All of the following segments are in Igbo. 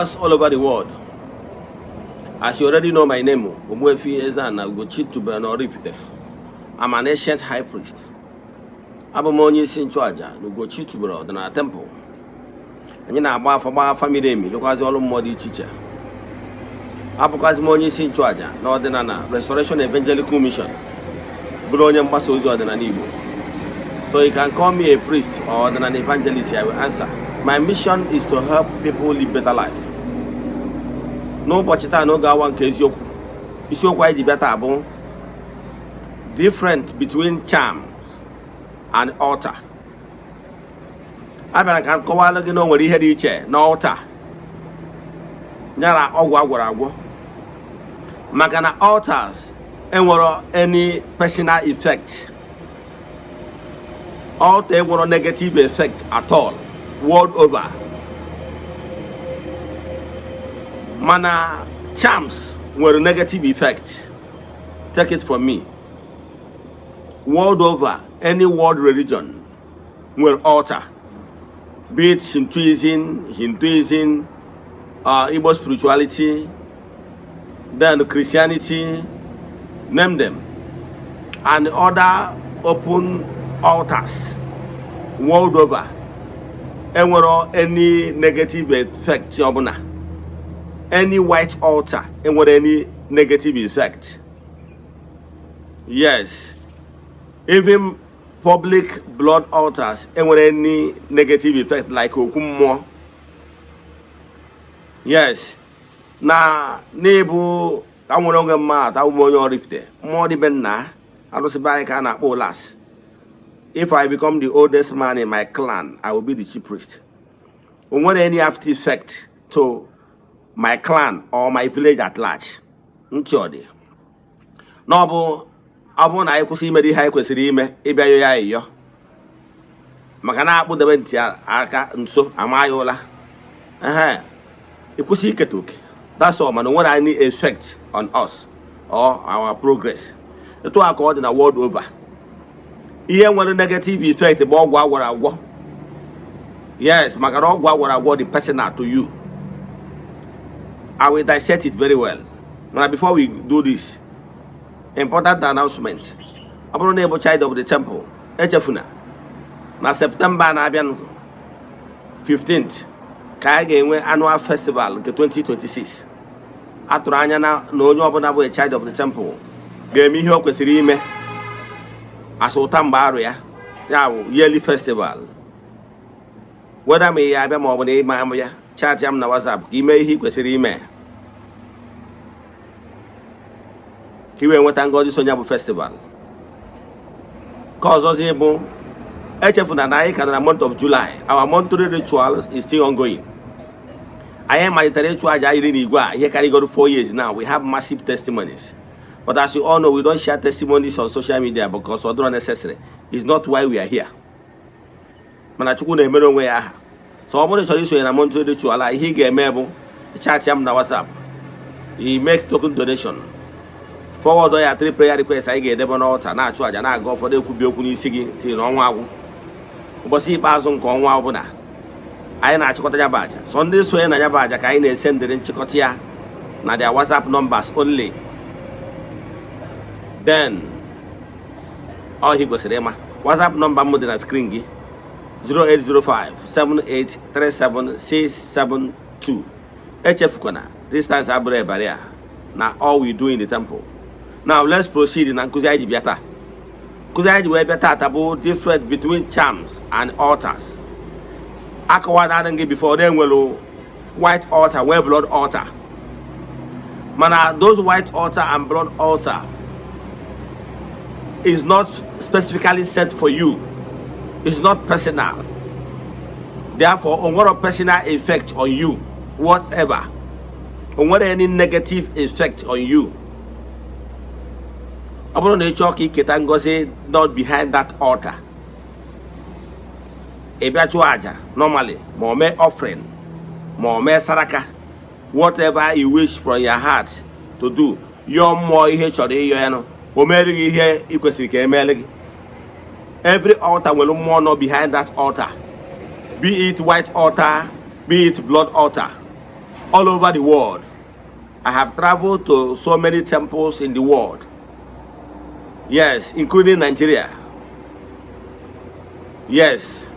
All over the world. As you already know my name, Ogbuefi Ezeana, ugochitubelu and Oraifite. I'm an ancient high priest. I'm onye isi nchụaja na ugochitubelu ọdịnala temple. Anyị na-agba afa family emi lụkwazị ọrụ mmụọ dị iche iche. Abụkwazị m onye isi nchụaja na ọdịnala Restoration Evangelical Mission. Bụrụ onye mgbasa ozi ọdịnala Igbo. So you can call me a priest or an evangelist, I will answer. My mission is to help people live better life. N'ụbọchị taa n'oge awa nke eziokwu. Isiokwu anyị ji bịa taa bụ different between charms and altar. Abịara ka nkọwalụ gị na o nwere ihe dị iche na altar nyara ọgwụ agwọrọ agwọ. Maka na altars enwero any personal effect. Altar enwero negative effect at all world over. Mana charms were a negative effect. Take it from me. World over, any world religion will alter. Be it Hinduism, Igbo spirituality, then Christianity, name them. And other open altars world over. And any negative effect, any white altar, and any negative effect. Yes, even public blood altars, and any negative effect, like Okumo. Yes, na nebu tamuronga ma tamuronga Oraifite more than na I don't say I can last. If I become the oldest man in my clan, I will be the chief priest. Won't any after effect to my clan or my village at large. Nchodi. No, abụ na ịkwụsị ime ihe anyị kwesịrị ime ịbịa yo ya iyo. Maka na akpụ debe ntị aka nso amaghị ụla. Ịkwụsị iketa oke. That's all, man. No one any effect on us or our progress. Etu aka ọ dị na world over. Ihe nwere negative effect bụ ọgwụ agwọrọ agwọ. Yes, maka na ọgwụ agwọrọ agwọ dị personal to you. I will dissect it very well. Now, before we do this, important announcement. I bụrụ na ebo child of the temple. Echefuna. Na September na abịa 15th ka a ga-enwe annual festival nke 2026. Atụrụ anya na onye ọbụla bụ a child of the temple ga-eme ihe o kwesịrị ime. Asụta mgbe arụ ya. Ya bụ yearly festival. Whether me ya abịa ma ọ bụ na ime amụ ya, chat ya m na WhatsApp ka ime ihe ị kwesịrị ime. Ka iwe nweta ngọzi so nya bụ festival. Ka ọzọzi bụ echefuna na anyị ka na month of July. Our monthly ritual is still ongoing. Anyị malitere ịchụ aja iri n'igwe a ihe karịgoro 4 years now. We have massive testimonies. But as you all know, we don't share testimonies on social media because it's not necessary. It's not why we are here. Mana Chukwu na-emere onwe ya aha. So ọ bụrụ chọrọ isonye na monthly ritual a, ihe ị ga-eme bụ chat ya m na WhatsApp. You make token donation. Forward ya 3 prayer requests anyị ga-edebe n'altar na-achụ aja na-aga ụfọdụ ekwubi okwu n'isi gị tiri n'ọnwa agwụ. Ụbọchị ikpeazụ nke ọnwa ọbụla anyị na-achịkọta ya bụ aja. So ndị sonye na ya bụ aja ka anyị na-esendịrị nchịkọta ya na their WhatsApp numbers only. Then all he goes rema WhatsApp number m dị na screen gị 08057837672. Echefukwana distance abụrụ a barrier na all we do in the temple. Now let's proceed na nkuzi anyị ji bịa taa. Nkuzi anyị ji wee bịa taa bụ different between charms and altars. Akọwara gị before they nwere white altar nwee blood altar. Mana those white altar and blood altar is not specifically set for you. It's not personal. Therefore, on what a personal effect on you whatever. On what any negative effect on you. I want to talk not behind that altar. Aja normally, more offering, more saraka, whatever you wish from your heart to do. Your more every altar will mourn behind that altar. Be it white altar, be it blood altar. all over the world. I have traveled to so many temples in the world. Yes, including Nigeria. Yes.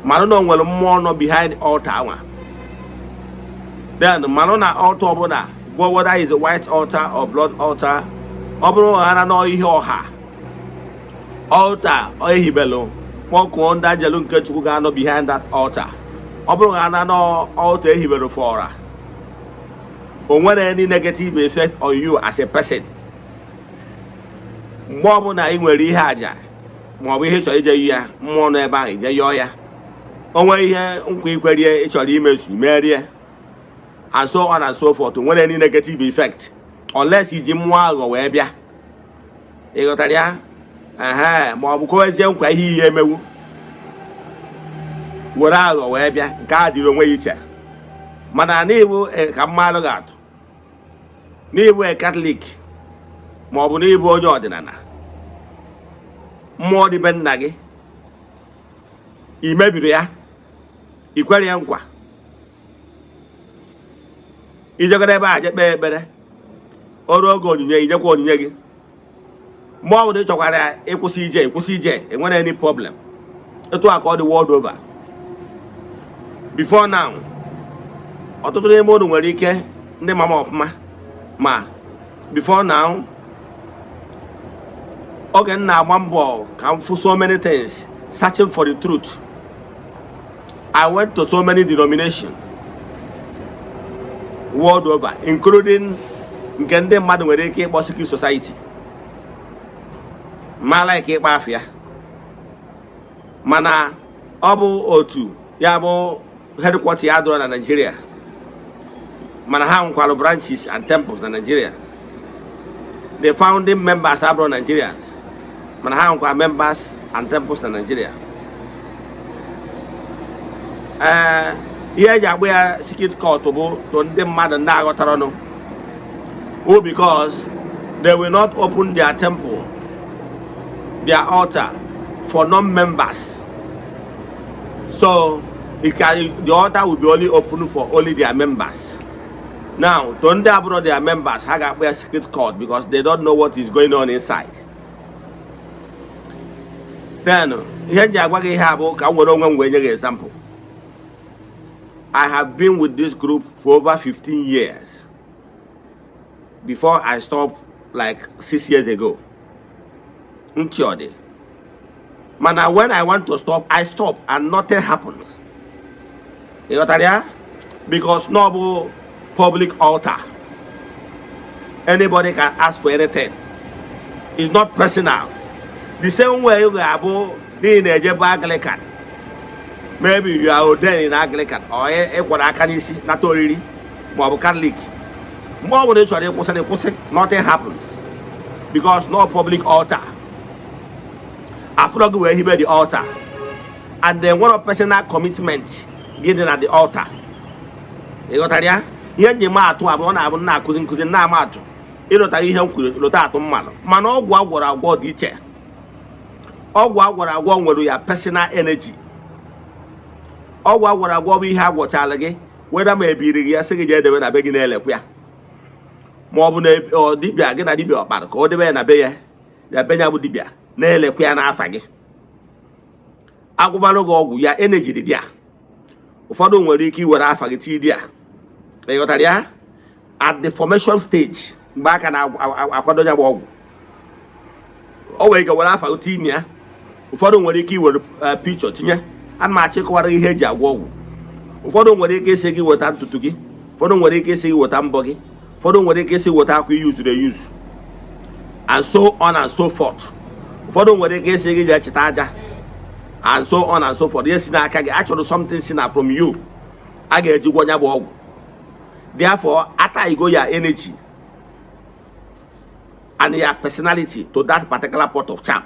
Marono well more no behind the altar. Then Marona altar, whether it's a white altar or blood altar, Obro Ana no Ihoha. Altar or Hibelo. Moko onda Jalun Kachugano behind that altar. Obro Ana no altar Hibelo fora. Or whether any negative effect on you as a person. More na inwere ihe aja ma ọ bụ ihe chọrọ ije ya mmụọ nọ ebe ahụ ije yọọ ya onwe ihe nkwa ikwerie ịchọrọ imezu merie and so on and so forth nwere any negative effect unless iji mmụọ aghọ wee bịa ịghọtara ya ma ọ bụ kowezie nkwa ihe emewu were aghọ wee bịa nke a dịrị onwe ya iche mana n'ibu ka mmadụ ga-atụ n'ibu Catholic ma ọ bụ n'ibu onye ọdịnala mmụọ dị be nna gị imebiri ya ikwere ya nkwa ijegara ebe a je kpee ekpere ọrụ oge onyinye ijekwa onyinye gị mgbe ọ bụla ị chọkwara ịkwụsị ije enwere any problem etu a ka ọ dị world over before now ọtụtụ n'ime unu nwere ike ndị mama ọfụma ma before now oge na-agba mbọ ka m fụ so many things searching for the truth. I went to so many denominations world over, including nke ndị mmadụ nwere ike ịkpọ secret society ma like ịkpa afịa mana ọ bụ otu ya bụ headquarters ya dọrọ na Nigeria mana ha nkwalụ branches and temples na Nigeria. The founding members abroad Nigerians mana ha nkwa members and temples na Nigeria. Ihe eji agba ya secret court bụ to ndị mmadụ ndị aghọtara ọnụ because they will not open their temple, their altar for non-members. So the altar will be only open for only their members. Now, to ndị abroad their members ha ga-agba ya secret court because they don't know what is going on inside. Then, ihe eji agwa gị ihe abụ ka m were onwe m wee nye gị example. I have been with this group for over 15 years before I stopped like 6 years ago. Ntiode. Mana when I want to stop, I stop and nothing happens. You know that? Because no public altar. Anybody can ask for anything. It's not personal. The same way you have in a Anglican. Maybe you are ordained in Anglican or a not already, but Catholic. More than nothing happens because no public altar. After where he made the altar, and then one of personal commitment given at the altar. You got that? Here the matter of one of na cousin na matter. You know that you have to man. Man, all what I want each. All what I want with your personal energy. All what I want we have what I whether maybe the year second year when I begin to more or dibia again a dibia about or the way and a bear, the benya would dibia, nail a piano afagi. Agubalo ya energy dia. Ufado weriki were afagi dia. They got at the formation stage, back and Aquadoja Wog. Oh, we go after Tinia. Ufado weriki were picture tinya. And my check what he had ya wog. Ufado weriki say what I'm to tugi. Fodon weriki say what I'm buggy. Fodon weriki say what I use to use. And so on and so forth. Fodon weriki say chitaja. And so on and so forth. Yes, I can actually something from you. I get you one wog. Therefore, after you go your energy and your personality to that particular pot of charm,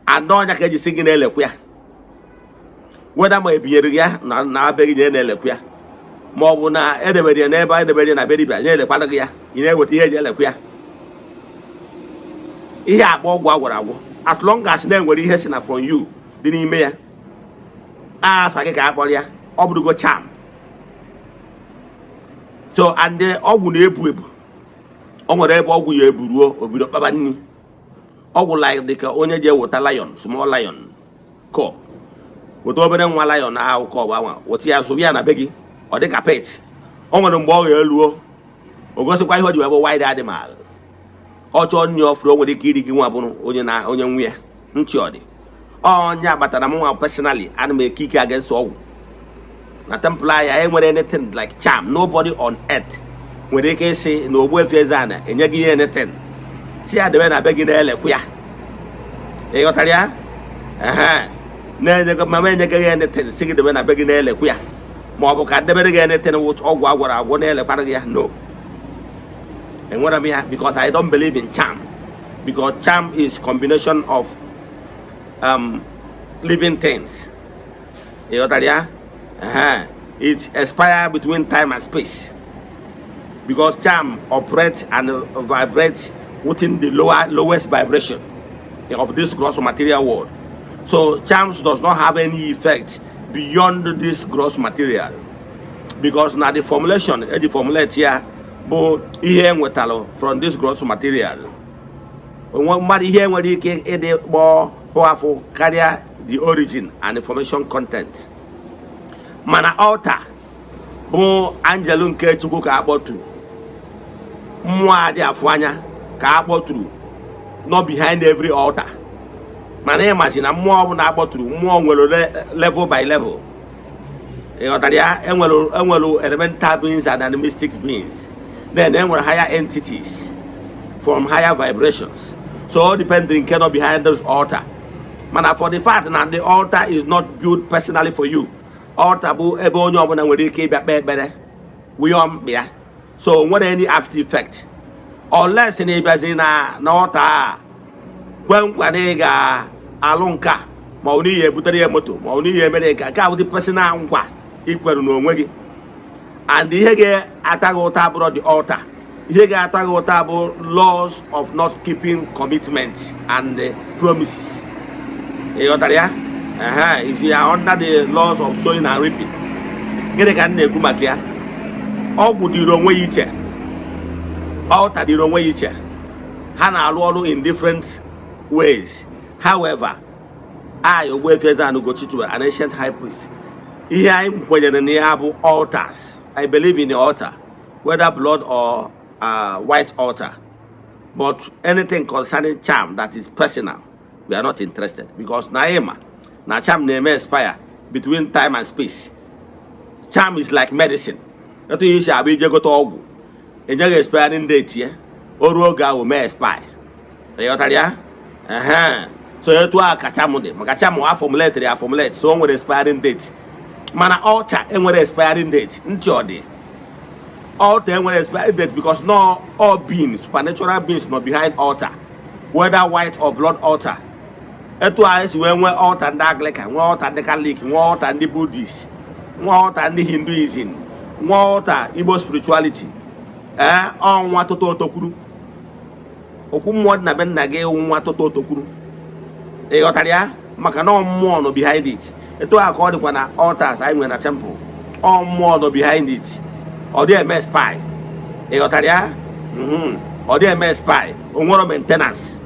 and don't you can sing in Elequia. Whether my beer, now begging in Elequia. More than anybody and everybody and a baby by Elequia, you know what he had Elequia. He had more as long as then when he has enough from you, didn't he may? Ah, Fagapolia, Oblugo charm. So and the ọgwụ na-ebu ebu. O nwere ebe ọgwụ ya ebu ruo obido kpaba nni. Ọgwụ like dịka onye je wota lion, small lion cub. Wota obere nwa lion ahụ cub anwa, wota ya zụbịa na be gị, ọ dịka pet. O nwere mgbe ọ ga-eluo. O gosikwa ihe o ji wee bụ wild animal. Ọ chọọ nni ọfụrụ o nwere ike iri gị nwa bụrụ onye nwe ya. Ntị ọ dị. Onye abatara m nwa personally, ana m ekike against ọgwụ. Na temple ya enwere anything like charm. Nobody on earth nwere ike isi na Ogbuefi Ezeana enye gị anything. Si ya debe na be gị na-elekwu ya. Ịghọtara ya? Na-enye gị mama enye gị anything si gị debe na be gị na-elekwu ya. Ma ọ bụ ka debere gị anything ọgwụ agwara agwọ na-elekwara gị ya. No. Enwere m ya because I don't believe in charm. Because charm is combination of living things. Ịghọtara ya? It expires between time and space. Because charm operates and vibrates within the lowest vibration of this gross material world. So charms does not have any effect beyond this gross material. Because now the formulation, the formulate here, but here from this gross material. One here where you can more powerful carry the origin and information content. Mana altar bụ angelu nke Chukwu ka akpọturu mmụọ adị afụ anya ka akpọturu not behind every altar. Mana ịmachi na mmụọ bụ na akpọturu mmụọ nwere level by level. Ịghọtara ya? Enwere elemental beings and animistic beings. Then enwere higher entities from higher vibrations. So all depending cannot behind those altar. Mana for the fact that the altar is not built personally for you. Altar bụ ebe onye ọbụla nwere ike ịbịa kpee ekpere bịa. So nwere any after effect unless na ịbịazi na altar kwe nkwa na ị ga-alụ nka ma ọ n'ihi ebutere ya moto ma ọ n'ihi emere ka bụ the personal nkwa ikweru n'onwe gị. And ihe ga-ata gị ụta bụrụ the altar. Ihe ga-ata gị ụta bụ laws of not keeping commitments and promises. Ịghọtara ya? If you are under the laws of sowing and reaping, gịnị ka na-ekwu maka ya? Ọgwụ dịrị onwe ya iche, altar dịrị onwe ya iche. Ha na-alụ ọrụ in different ways. However, I, Ogbuefi Ezeana, ugochitubelu, an ancient high priest, ihe anyị kwenyere na ya bụ altars. I believe in the altar, whether blood or white altar. But anything concerning charm that is personal, we are not interested. Because na charm may expire between time and space. Charm is like medicine. That you shall be go to Ogu. And you expiring date here. Oruoga will may expire. So you to a kachamude. Makachamu are formulate. So with expiring date. Mana altar and with expiring date. Njodi. Altar and with expiring date because no all beings, supernatural beings, not behind altar. Whether white or blood altar. Etwise when we altar and Anglican, we altar and the Catholic, we altar and the Buddhist, we altar and the Hinduism, we altar Igbo spirituality. On what to Tokuru. Okumwad na ben nage what to Tokuru. Egotaria, Macano more behind it. Eto according to an altars I went a temple. All more behind it. Or they may spy. Egotaria? Or they may spy. On one of maintenance.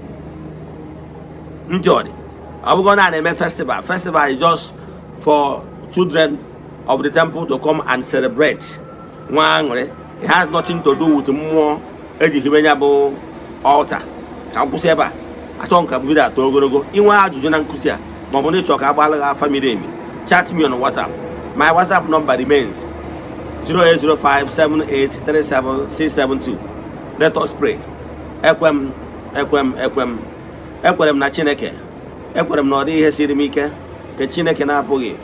Enjoy. I'm going to name a festival. Festival is just for children of the temple to come and celebrate. It has nothing to do with more educable altar. Campuseba. I don't come with that to go. In one Jujunan Kusia, Mamoni Chokabala family. Chat me on WhatsApp. My WhatsApp number remains 0805783772. Let us pray. Equem. Ekwere m na Chineke. Ekwere m na ọ dị ihe siri m ike ka Chineke na-apụghị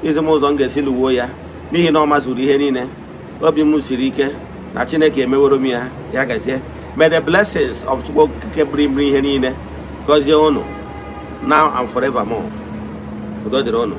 izi m ụzọ m ga-esi lụwo ya n'ihi na ọ mazuru ihe niile. Obi m siri ike na Chineke emeworo m ya gazie. May the blessings of Chukwu bring ihe niile gọzie unu now and forevermore. Udo dịrị unu.